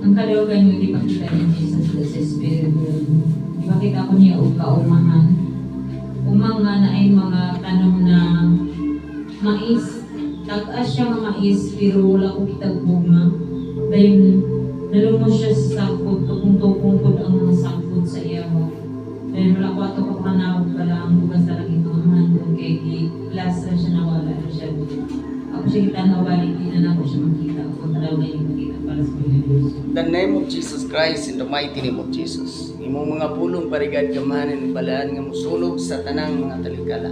Ang kalugan mo, di makita ni Jesus sa Espiritu. Ipakita ko niya o kaumahan. Umang nga na ay mga tanong na mais. Tag-as siya nga mais, pero wala ko kitag bunga. Dahil nalumos siya sa sangkot, tukong-tukong po ang mga sangkot sa iya mo. Dahil wala ko ato kapanawag pala ang bukas talagang itumahan kung kay last na siya nawala na siya. Ako siya kita nawalik, di na ako siya makita. Ako talaga yung makita para sa Pilipinas. The name of Jesus Christ, in the mighty name of Jesus. Imong mga pulong parigad kamahanin balaan nga musunog sa tanang mga talikala.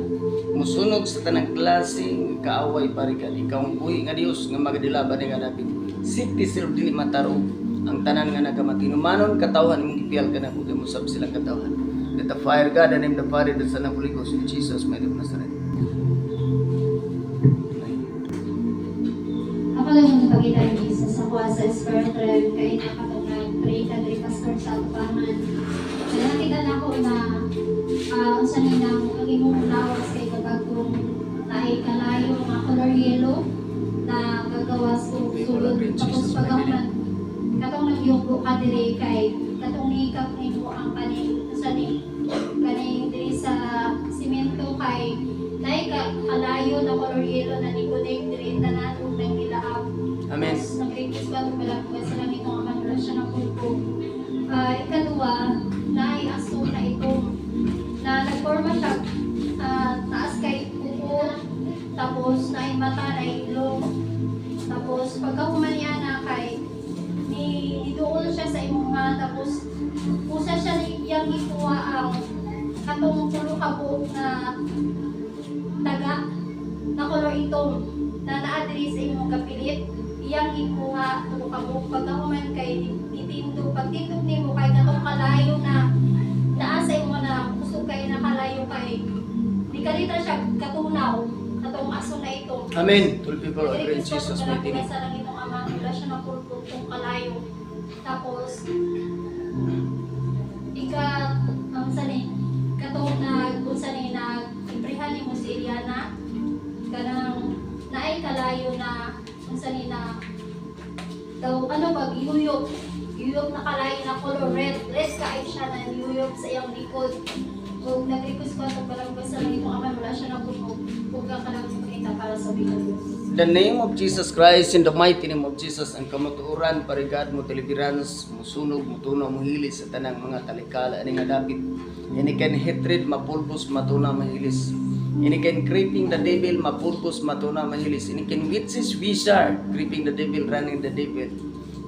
Musunog sa tanang klaseng kaaway parigad. Ikaw ang buhi nga Dios nga magadilaban nga David. Sikti sila dili mataro ang tanan nga nagamatinumanon katawhan imong gipiyal ka na kung mo sab silang katawhan. Let the fire God and name the Father, the Son, and Holy Ghost in Jesus' mighty name of Nazareth. Ako lang yung napakita ni Jesus sa kuha sa Spirit Realm kaya nakatong nag-pray ka dari pastor sa Apaman. Kaya nakita na ako na unsa ni nang ang imong lawas kay kapag kung naay kalayo nga color yellow na gagawas ko sulod tapos pagkaman katong nagyugo ka diri kay katong nikap nimo ang kaning unsa ni kaning diri sa simento kay naay kalayo na color yellow na ni-connect diri tanan ug nang gilaab. Amen. Nag-request ba ito balagwas sa lang itong amanula siya ng pulpo. Ikaduwa, naay aso na itong na nagforma siya taas kay kuko, tapos naay mata na ilong, tapos pagkahuman niya na kay iduol siya sa imong nga, tapos usa siya na iyang ikuha ang katong pulo ka buok na taga na kolor itong na naadri sa imong kapilit iyang ikuha tulo ka buok pagkahuman kay nitindo pagtindog nimo kay katong kalayo na naa sa imo na gusto kay nakalayo kay di kalita siya katunaw katong aso na ito. Amen. All people agree in Jesus' mighty name. Sa lang itong amang wala siya ng pulpo kung kalayo. Tapos ang sani katong nag-unsa na ibrihan nimo si Eliana kanang naay kalayo na unsa ni na daw ano ba yuyop na kalayo na color red kay siya na yuyop sa iyang likod ug nag-request ko sa balanggas sa itong aman wala siya nagbunog ug ang kanang kita para sa Pilipinas. The name of Jesus Christ, in the mighty name of Jesus, ang kamuturan, parigad mo, deliverance, musunog, mutunaw, muhilis sa tanang mga talikala, ani nga David. Ini can hatred, mapulbos, matuna, mahilis. Ini can creeping the devil, mapulbos, matuna, mahilis. Ini can witches, wizard, creeping the devil, running the devil.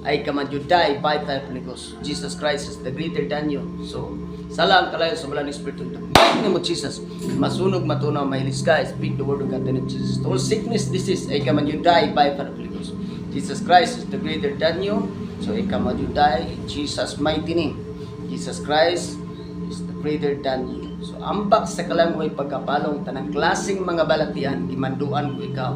I command you die by fire, Holy Ghost. Jesus Christ is the greater than you. So, salang kalayo sa malang Espiritu. In the mighty name of Jesus, masunog, matunaw, mahilis ka. Speak the word of God in the name of Jesus. All sickness, disease, I command you die by fire, Holy Ghost. Jesus Christ is the greater than you. So, I command you die in Jesus' mighty name. Jesus Christ is the greater than you. So, ambak sa kalangoy pagkapalong tanang klaseng mga balatian, imanduan ko ikaw.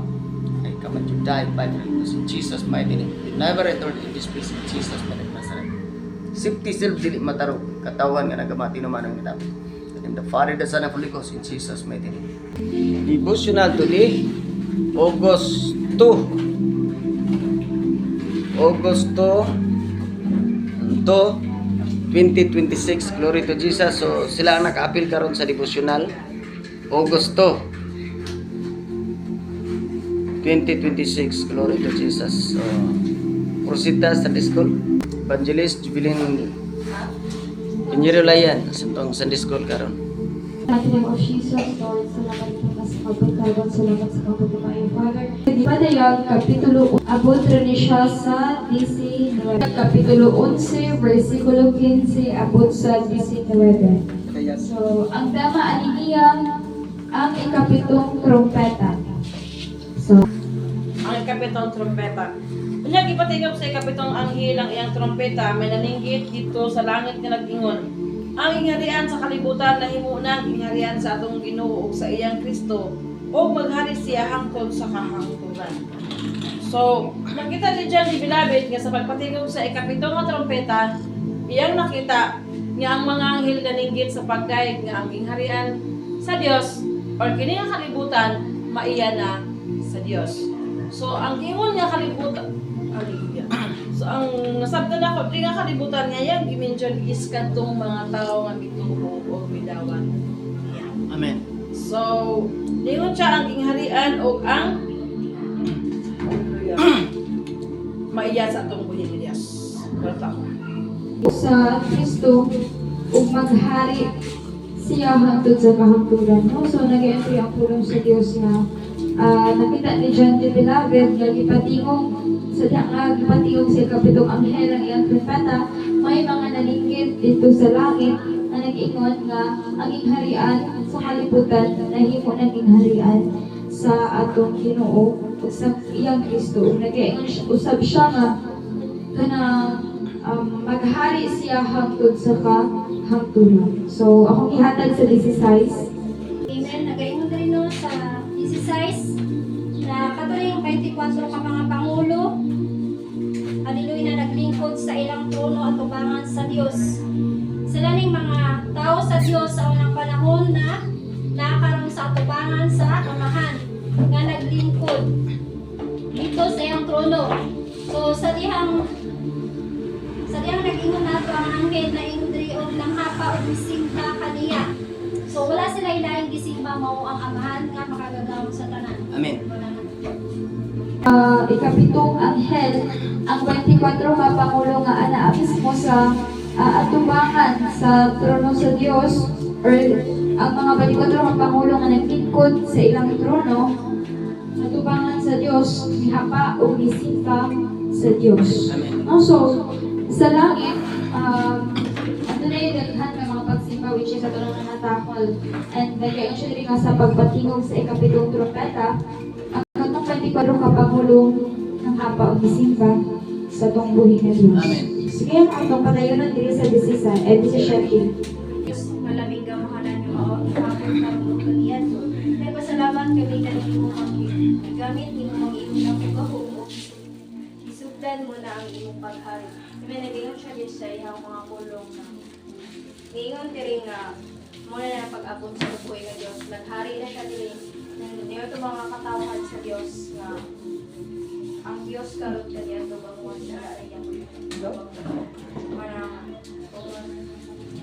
I command you die by fire, Holy Ghost. In Jesus' mighty name. You never return in this place in Jesus' mighty name. Safety self dili mataro katawan nga nagamati naman ang dapat. In the Father, the Son, and Holy Ghost in Jesus' mighty name. Devotional today, August 2, 2026. Glory to Jesus. So sila ang naka-appeal karon sa devotional. August 2, 2026. Glory to Jesus. So prosita Sunday School. Evangelist Jubilin Pinjero Layan sa itong Sunday School karon. Mighty name of Jesus, Lord, salamat po sa pagkakaroon, salamat sa pagkakaroon, Father. Padayag, Kapitulo, abot rin siya sa 19, Kapitulo 11, versikulo 15, abot sa 19. So, ang dama aniyang ang ikapitong trompeta. So, Ang ikapitong trompeta. Unya gipatigap sa ikapitong anghel ang iyang trompeta, may naninggit dito sa langit nga nag-ingon. Ang ingharian sa kalibutan nahimo na ingharian sa atong Ginoo ug sa iyang Kristo, ug maghari siya hangtod sa kahangturan. So, makita ni John ni Beloved nga sa pagpatigap sa ikapitong nga trompeta, iyang nakita nga ang mga anghel naninggit sa pagdaig nga ang ingharian sa Dios or kini nga kalibutan maiya na sa Dios. So, ang ingon nga kalibutan, hallelujah. So ang nasabtan ako, di nga kalibutan nga yan, gimension is kadtong mga tao nga mituo o midawan. Yan. Amen. So, lingon siya ang gingharian o ang maiya sa atong buhay ni Diyos. Bata ko. Sa Kristo ug maghari siya hangtod sa kahangturan. No? So nag-entry ang pulong sa Dios nga nakita ni John the Beloved nga gipatingog sa diha nga gipatingog sa kapitong anghel ang iyang propeta, may mga nalinggit dito sa langit na nag-ingon nga ang gingharian sa kalibutan nahimo ng gingharian sa atong Ginoo ug sa iyang Kristo. Ug nag-ingon usab siya nga kanang maghari siya hangtod sa kahangturan. So, akong ihatag sa 16. Amen. Nagaingon na rin no, sa 16 na katuring 24 ka mga pangulo. Hallelujah na naglingkod sa ilang trono at tubangan sa Dios. Sila ning mga tao sa Dios sa unang panahon na nakaroon sa atubangan sa Amahan nga naglingkod dito sa iyang trono. So sa dihang nag-ingon nato ang anghel na indri o langhapa o bisimba kaniya. So wala sila ilaing gisimba mao ang Amahan nga makagagawon sa tanan. Amen. Ikapitong anghel, ang 24 nga pangulo nga ana mismo sa atubangan sa trono sa Dios, or ang mga 24 nga pangulo nga naglingkod sa ilang trono, atubangan sa Dios, mihapa o misimba sa Dios. Amen. Also, sa langit, ano na yung daghan ng mga pagsimba which is ito na natakol. And nagkain siya rin nga sa pagpatingog sa ikapitong trumpeta, ang katong 24 ka pangulo ng hapa o misimba sa tong buhi na Diyos. Amen. Sige, ang atong patayonan diri sa 17. Diyos malaming gamahalan yung mga ipapon na mga kaniyan. Kaya pasalamat kami kanina mo gamit ni mo mga iyong nakukahong isugdan mo na ang iyong paghari. May nag-ingon siya din sa iyang mga kulong na ngayon tiri nga muna na pag-abot sa buhay ng Diyos. Naghari na siya din. Ngayon ito mga katawan sa Diyos na ang Diyos karot ka niya ito banguan sa arayang manaman.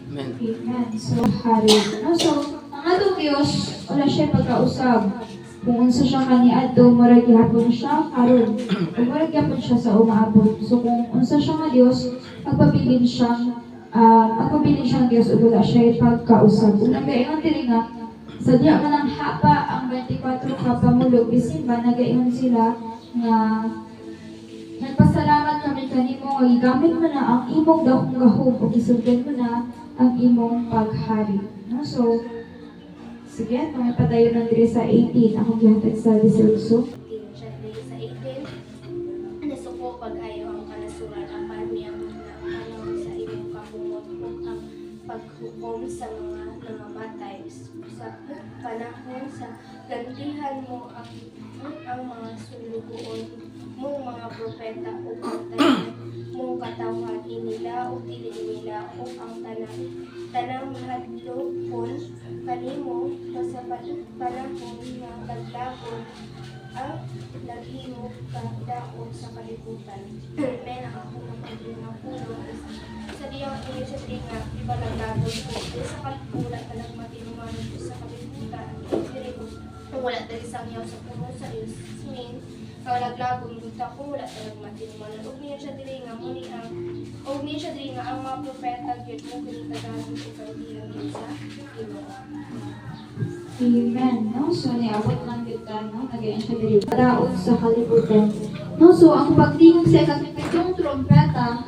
Amen. Amen. So, hari. No, so, ang atong Diyos, wala siya pagkausab. Kung unsa siya kaniadto, murag gihapon siya karon. Ug murag gihapon siya sa umaabot. So kung unsa siya nga Dios, magpabilin siyang Dios ug wala siya pagkausab. Ug nagaingon diri nga sa diha man ang hapa ang 24 ka pamulog bisimba nagaingon sila nga nagpasalamat kami kanimo nga gigamit mo na ang imong dakong gahom ug isugdan mo na ang imong paghari. No? So sige, kung ipatayo na diri sa 18, akong gihatag sa 18. Siya dili sa 18 nasuko pag-ayo ang kanasuran ang paniyang na panahon sa imong kahumot ug ang paghukom sa mga namamatay sa panahon sa gantihan mo ang mga sulugoon mong mga propeta ug ang tanan mong katawan inila o dili nila o ang tanang hadlokon kanimo sa panahon nga laglagon ang naghimo daon sa kalibutan. May nakakuna ng pulo sa diyang ini sa tinga iba laglagon ko sa kalibutan talang matinumanon ko sa kalibutan diri ko wala dali sang yaw sa puno sa Diyos min kalaglagon buta ko wala talang matinumanon ug niya siya diri nga muni ang ang mga propeta gyud mo kinitagalan ko kay diyang sa Ginoo. Amen. No? So, niabot lang kita, no? Nagayon siya diri. Daon sa kalibutan. No? So, ang pagtingog sa ikatipitong trompeta,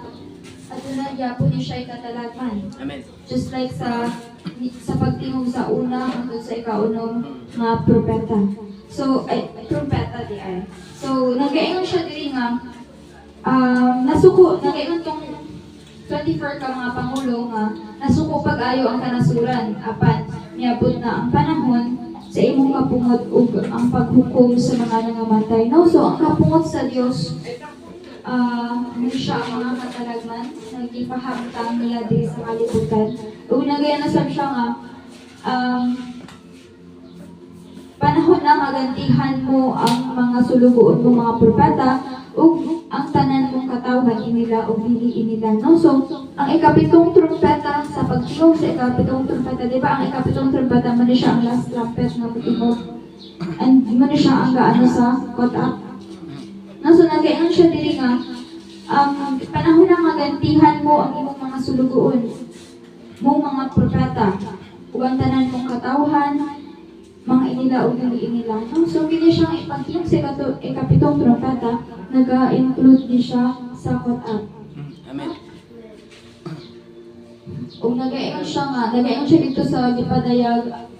at na yapon niya siya ikatalagman. Amen. Just like sa pagtingog sa una hanggang sa ikaunong mga propeta. So, propeta di ay. So, nagayon siya diri nga, nagayon tong 24 ka mga pangulo nga nasuko pag-ayo ang kanasuran apan niabot na ang panahon sa imong kapungot ug ang paghukom sa mga nangamatay. No, so ang kapungot sa Dios ano siya ang mga katalagman nagipahangtang nila diri sa kalibutan. Ug nagayanasab siya nga panahon na magantihan mo ang mga sulugoon mo mga propeta ug ang tanan mong katawhan inila o dili nila, no? So, ang ikapitong trumpeta sa pagtingog sa ikapitong trumpeta, di ba? Ang ikapitong trumpeta man siya ang last trumpet na pagtingog. And man siya ang gaano sa caught up. No, so nagayon siya diri nga panahon na magantihan mo ang imong mga sulugoon, mong mga propeta, ug tanan mong katawhan, mga inila o dili inila. No? So, kini siyang ipagtiyog sa ikapitong trumpeta, nag-include din siya sa caught up. Amen. Ug nagayon siya dito sa gipadayag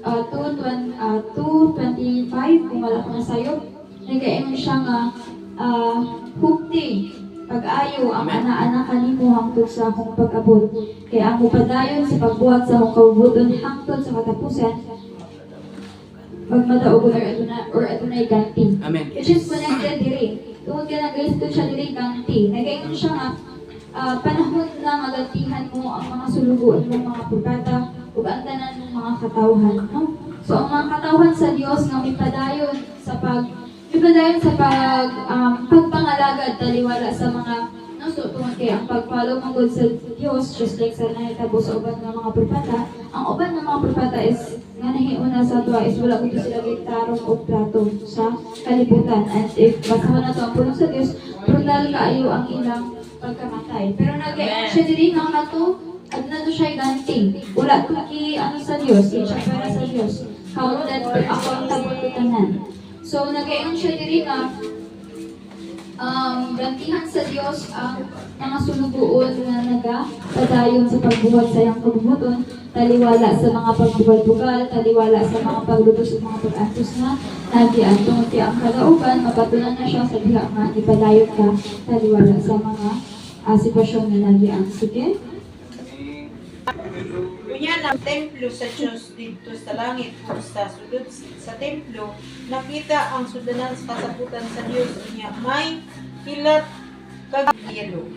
2:25 kung wala ko nasayop. Nagayon siya nga hukti pag-ayo ang ana-ana kanimo hangtod sa akong pag-abot. Kaya ang mupadayon sa pagbuhat sa akong kabubuton hangtod sa katapusan, magmadaog or adunay ganti. Amen. Which is connected diri. Tungod ka na guys, ito siya diri ganti. Nagayon siya nga panahon na magantihan mo ang mga sulugoon ng mga propeta ug ang tanan ng mga katawhan, no? So ang mga katawhan sa Dios nga mipadayon sa pagpangalaga at taliwala sa mga so tungod kay ang pag-follow mong sa Dios, just like sa nahitabo sa uban ng mga propeta, ang uban ng mga propeta is nga nahiuna sa tuwa is wala ko sila gitarong o trato sa kalibutan. And if basta na to ang pulong sa Dios, brutal kaayo ang ilang pagkamatay. Pero nag-e siya diri nga kato at na siya ganti. Wala to ano sa Dios, siya para sa Dios. Counted accountable to tanan. So nag-e siya diri nga gantihan sa Dios ang mga sunugoon na nagapadayon sa pagbuhat sa iyang kabubuton, taliwala sa mga pagbugal-bugal, taliwala sa mga paglutos at mga pag-antos na nagian. Tungod kay ang kalauban, mapatulan na siya sa diha nga ipadayon ka taliwala sa mga sitwasyon na nagian. Sige? Kunya ng templo sa Diyos dito sa langit o sa sudod sa templo, nakita ang sudanan sa kasabutan sa Diyos niya. May kilat kag yelo.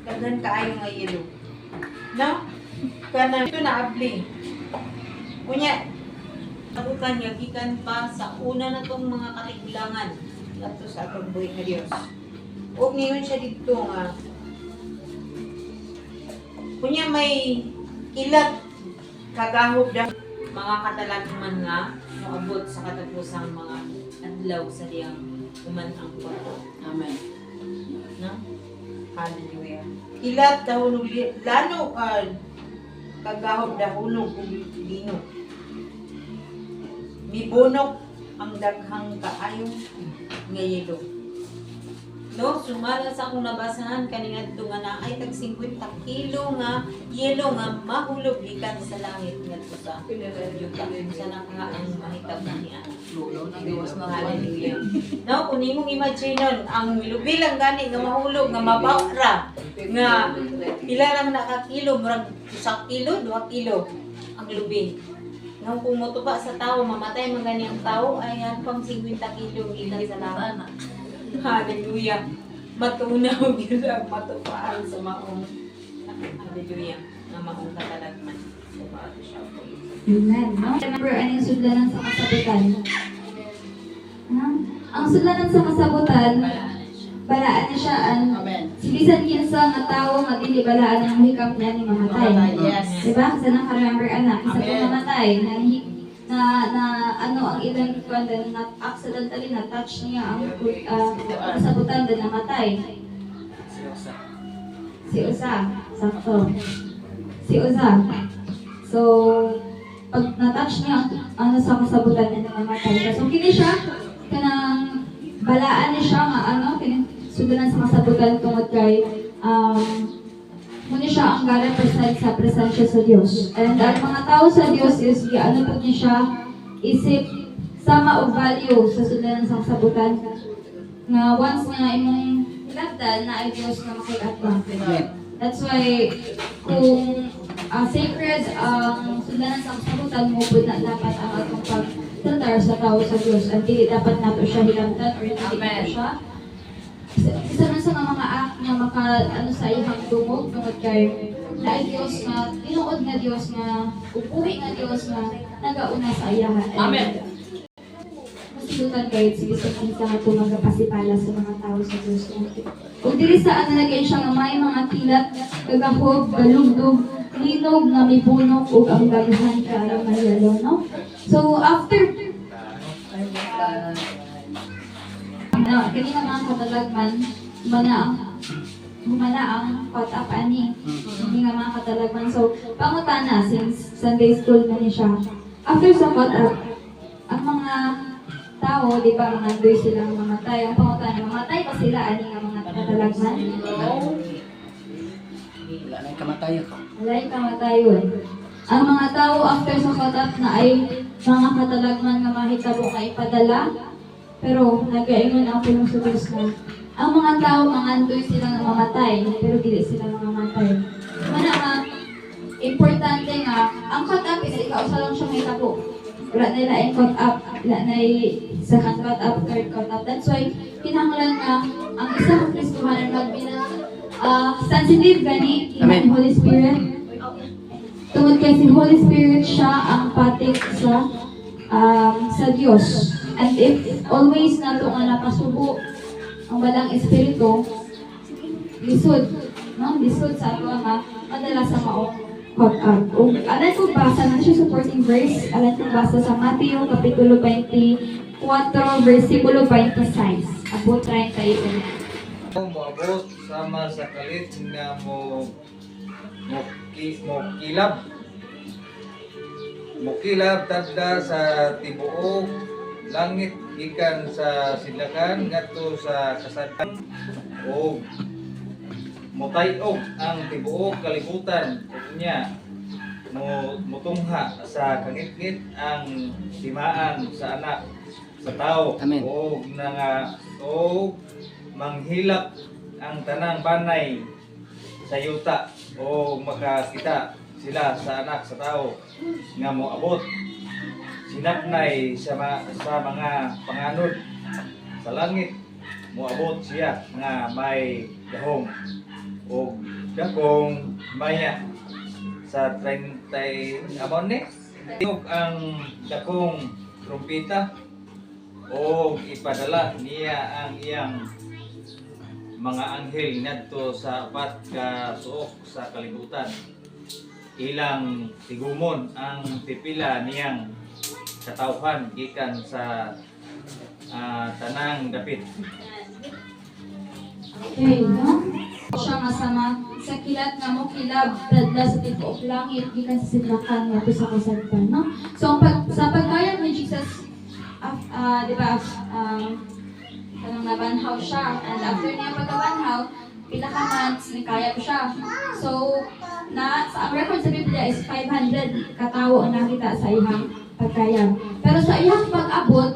Kaghan kaayo nga yelo. No? Kana ito na abli. Kunya, kasabutan niya gikan pa sa una na tong mga katiglangan ngadto sa atong buhi nga Dios. Ug niyon siya dito nga kunya may kilat kagahog da Mga katalagman nga, maabot sa katapusang mga adlaw sa diyang uman ang kwarto. Amen. No? Hallelujah. Kilat dahulog lano kagahog dahulog ug lino. Mibunok ang daghang kaayo nga yelo. No, sumala sa akong nabasahan kaningadto nga na ay tag 50 kilo nga yelo nga mahulog gikan sa langit ngadto sa yuta. Sana nga ang mahitabo niya. Hallelujah. No, kung imong imagine ang lubi lang gani nga mahulog nga mabawra nga pila lang nakakilo murag 1 kilo, 2 kilo ang lubi. Nga kung motuba sa tao, mamatay man gani ang tao ay pang 50 kilo gikan sa langit. Hallelujah. Matunaw yun ang matupaan sa maong. Hallelujah. Na maong katalagman. Amen. No? Remember, ano yung sudlanan sa kasabutan? Ang sudlanan sa kasabutan, balaan na siya. Silisan kinsa nga tao nga dili balaan ang hikap niya ni mamatay. Yes. Diba? Kasi naka-remember anak, isa kong namatay, na ano ang ilang kwanda na accidentally na touch niya ang kasabutan din namatay. Si Usa. Sakto. Si Usa. So, pag na-touch niya ang sa kasabutan niya na namatay. So, kini siya kanang balaan niya siya nga kini sudanan sa kasabutan tungod kay muna siya ang ga-represent sa presensya sa Diyos. And ang mga tao sa Diyos is, po niya siya, isip, sama o value sa sudanan sa kasabutan. Nga once nga imong hilabdan na ay Diyos na makilatba. That's why, kung sacred ang sudanan sa kasabutan mo, na dapat ang atong pag-tratar sa tao sa Diyos. At hindi dapat nato siya hilabdan or hindi nato siya isa na sa mga act na sa ihang dungog tungod kay dahil Dios nga tinuod nga Dios nga upuhi nga Dios nga nagauna sa iyahan. Amen. silutan kayo sa gusto kong sa nga tumagapasipala sa mga tao sa Diyos. Kung diri sa ano nagay siya nga may mga kilat, kagahog, galugdog, linog nga may bunok ug ang daghan kaayo nga yellow, no? So after kani nga mga katalagman, humana ang caught up ani. Hindi nga mga katalagman. So pangutana since Sunday school na ni siya. After sa caught up, ang mga tao, di ba, mga doy silang mamatay. Ang pangutana, mamatay pa sila ani nga mga katalagman? Wala na yung kamatayan ko. Wala yung kamatayon. Ang mga tao after sa caught up na ay mga katalagman nga mahitabo nga ipadala. Pero nagaingon ang pulong sa Diyos na ang mga tao mangandoy sila nga mamatay, pero dili sila mamatay. Mana nga, importante nga, ang caught up is ikaw sa lang siya may tabo. Wala na ilaing caught up, wala na second caught up, third caught up. That's why, kinahanglan nga, ang isang Kristohanan magbilang sensitive gani, Amen. yung Holy Spirit. Tungod kay si Holy Spirit siya ang patik sa Diyos. And if always na ito nga napasubo ang walang espiritu, lisod, no? Lisod sa ito nga, madalas sa maong caught up. Alam ko basa na siya supporting verse, alam ko basa sa Matthew Kapitulo 24, versikulo 26. Abot 31. Moabot sama sa kalit nga mo kilab tadda sa tibuok langit gikan sa sidlakan ngadto sa kasadpan o motay-og ang tibuok kalibutan unya mutungha sa kangit-ngit ang timaan sa anak sa tao Amen. o manghilak ang tanang banay sa yuta o makakita sila sa anak sa tao nga moabot sinapnay sa mga panganod sa langit moabot siya nga may dahom o dakong maya sa 30 amon ni tingog ang dakong trumpeta o ipadala niya ang iyang mga anghel ngadto sa apat ka suok sa kalibutan ilang tigumon ang pipila niyang katawhan gikan sa tanang dapit. Okay, no? Siya nga sa kilat nga mo kilab tadla sa tibuok langit gikan sa sidlakan nga to sa kasadpan, no? So sa pagkayag ni Jesus di ba kanang nabanhaw siya and after niya pagkabanhaw pila ka months nikaya ko siya. So sa ang record sa Biblia is 500 katawo ang nakita sa iyang pagkayag. Pero sa iyang pag-abot,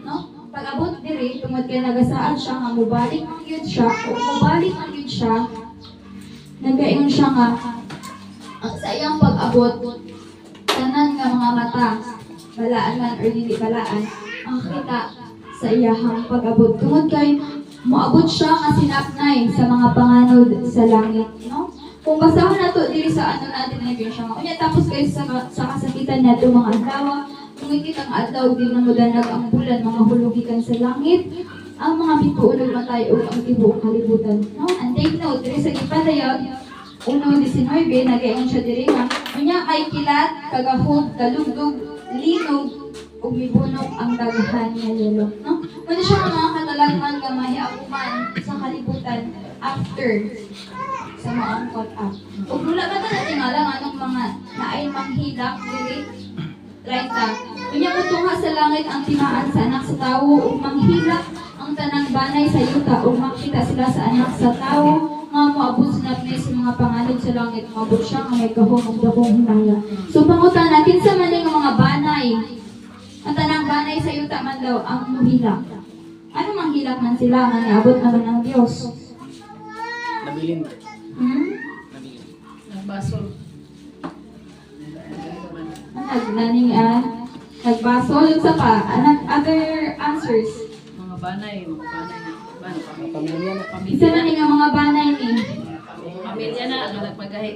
no? Pag-abot diri tungod kay nagasaan siya nga mubalik ang yun siya, o mubalik ang yun siya, nagaingon siya nga sa iyang pag-abot, tanan nga mga mata, balaan man or dili balaan, ang kita sa iyang pag-abot. Tungod kay moabot siya nga sinapnay sa mga panganod sa langit, no? Kung basahon nato diri sa ano natin na siya nga. Unya tapos kayo sa kasakitan nato mga adlaw, tungikit ang adlaw di na modanag ang bulan mga hulugikan sa langit. Ang mga bituon matay ug ang tibuok kalibutan, no? And take note diri sa gipadayag 1:19 nagaingon siya diri nga unya kay kilat, kagahog, kalugdog, linog ug mibunok ang daghan nga yelo, no? Kuno siya nga mga katalagman nga mahiaguman sa kalibutan after sa mga caught up. Ug wala ba ta natingalang anong mga naay manghilak diri 30. Unya utungha sa langit ang timaan sa anak sa tawo ug manghilak ang tanang banay sa yuta ug makita sila sa anak sa tawo nga moabot sinapnay sa mga panganod sa langit moabot siya nga may gahom ug dakong hinaya. So pangutan natin sa mali nga mga banay. Ang tanang banay sa yuta man daw ang muhilak. Ano manghilak man sila nga niabot naman ang Dios? Nabilin. Nabilin. Nagbasol. Nagbasol yung sa pa. Other answers. Mga banay na. Pamilya na. Isa na nga mga banay ni. Pamilya na, ang nagpagahi.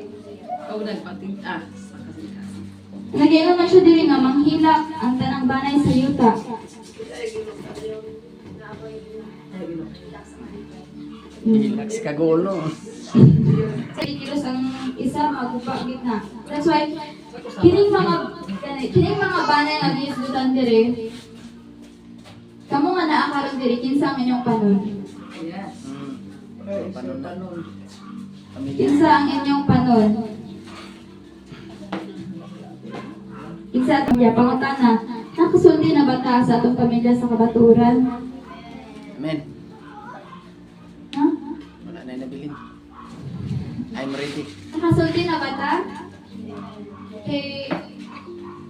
O nagpating, sa kasikasan. Nagyan naman siya diri nga manghilak ang tanang banay sa yuta. hilak sa Maria. Hilak si Kagulo. Kilos ang isa magupa gitna. That's why kining mga banay nga giisdutan dire. Kamo nga naakaron dire kinsa ang inyong panon. Panon. Kinsa ang inyong panon. Kinsa ang pamilya pangutana. Nakasulti na ba ta sa atong pamilya sa kabaturan? Amen. Ha? Wala na nabilin. I'm ready. Nakasulti na ba ta? Kay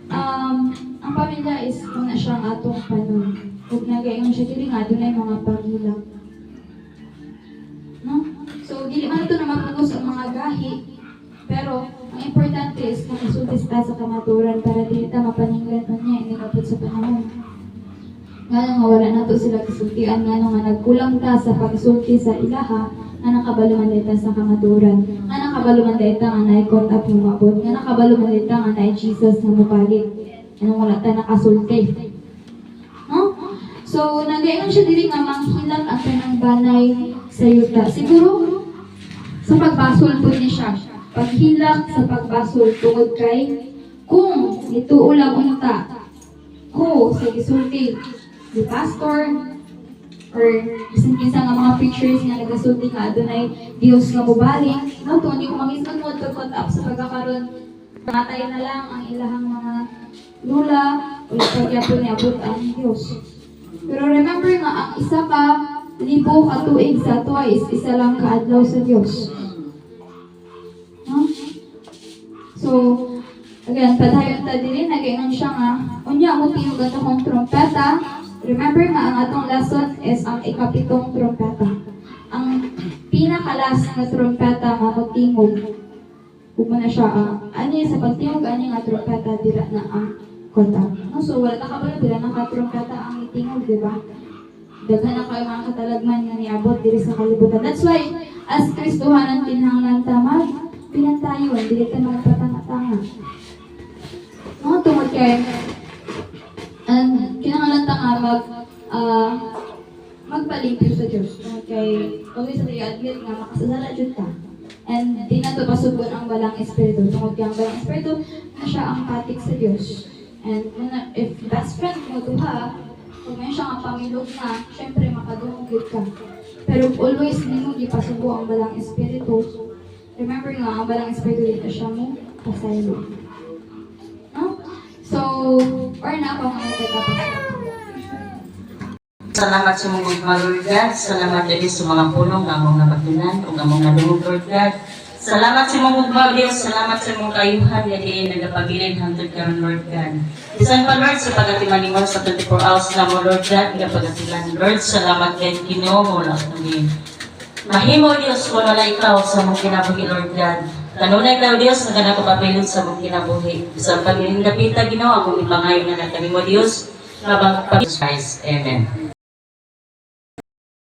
ang pamilya is muna siyang atong panon. Huwag nagayon siya dili nga doon ay mga paghilak. No? So, dili man ito na magpugos ang mga gahi. Pero, ang importante is nakasultis ta sa kamaturan para dili ta mapaninggan pa niya hindi kapot sa panahon. Nga nga wala na to sila kasultian nga nga nagkulang ta sa pagsulti sa ilaha nga nakabaluman dita sa kamaturan. Nga nakabaluman dita nga na-caught up ng mabot. Nga nakabaluman dita nga na Jesus na mupalit. Anong wala ta nakasulti. No? So, nagayon siya dili nga manghilang ang kanang banay sa yuta. Siguro, sa pagbasol po niya siya. Paghilak sa pagbasol tungod kay kung ituo lang unta ko sa gisulti ni pastor or bisan kinsa nga mga pictures nga nagasulti nga adunay Dios nga mubalik no to hindi ko mangisod mo to cut up sa pagkakaroon matay na lang ang ilahang mga lula o pagyapon ni abot ang Dios. Pero remember nga ang isa ka libo ka tuig sa tuwa is isa lang kaadlaw sa Dios. No? So, again, padayon ta dili nagayon siya nga unya mo tiyog atong trompeta. Remember nga ang atong lesson is ang ikapitong trompeta. Ang pinakalas na trompeta nga motingog. Kung na siya ani sa pagtingog ani nga trompeta dira na ang konta. No, so wala ta kabalo dira na ka trompeta ang itingog, di ba? Daghan na kayo mga katalagman nga niabot diri sa kalibutan. That's why as Kristohanan kinahanglan ta pinantayon, dili ka magpatanga-tanga. No, tungod kay kinahanglan ta nga magpalimpyo sa Diyos. Tungod kay always sa admit nga makasasala jud ta. And di na to pasubon ang balang espiritu. Tungod kay ang balang espiritu na siya ang patik sa Diyos. And if best friend mo duha, kung may siya nga pamilog na, syempre makadungog ka. Pero always nimo gipasubo ang balang espiritu. Remember nga, ang balang espiritu dito siya mo pasaylo. No? So, or na ako mga taga-pasaylo. Salamat sa mga mga Lord God. Salamat din sa mga punong nga mong napagdunan o nga mong nadungog Lord God. Salamat sa mga mga salamat sa mga kayuhan nga diin nagapagilin hangtod karon Lord God. Bisan pa Lord sa pagatiman nimo sa 24 hours na mo Lord God nga pagatiman Lord. Salamat din Ginoo mo lang kami. Mahimo Dios kung wala ikaw sa mong kinabuhi Lord God. Kanunay ikaw Dios nga kanako papilin sa mong kinabuhi. Bisan pagilin dapita Ginoo akong ipangayo na nakanimo Dios. Labang Christ. Amen.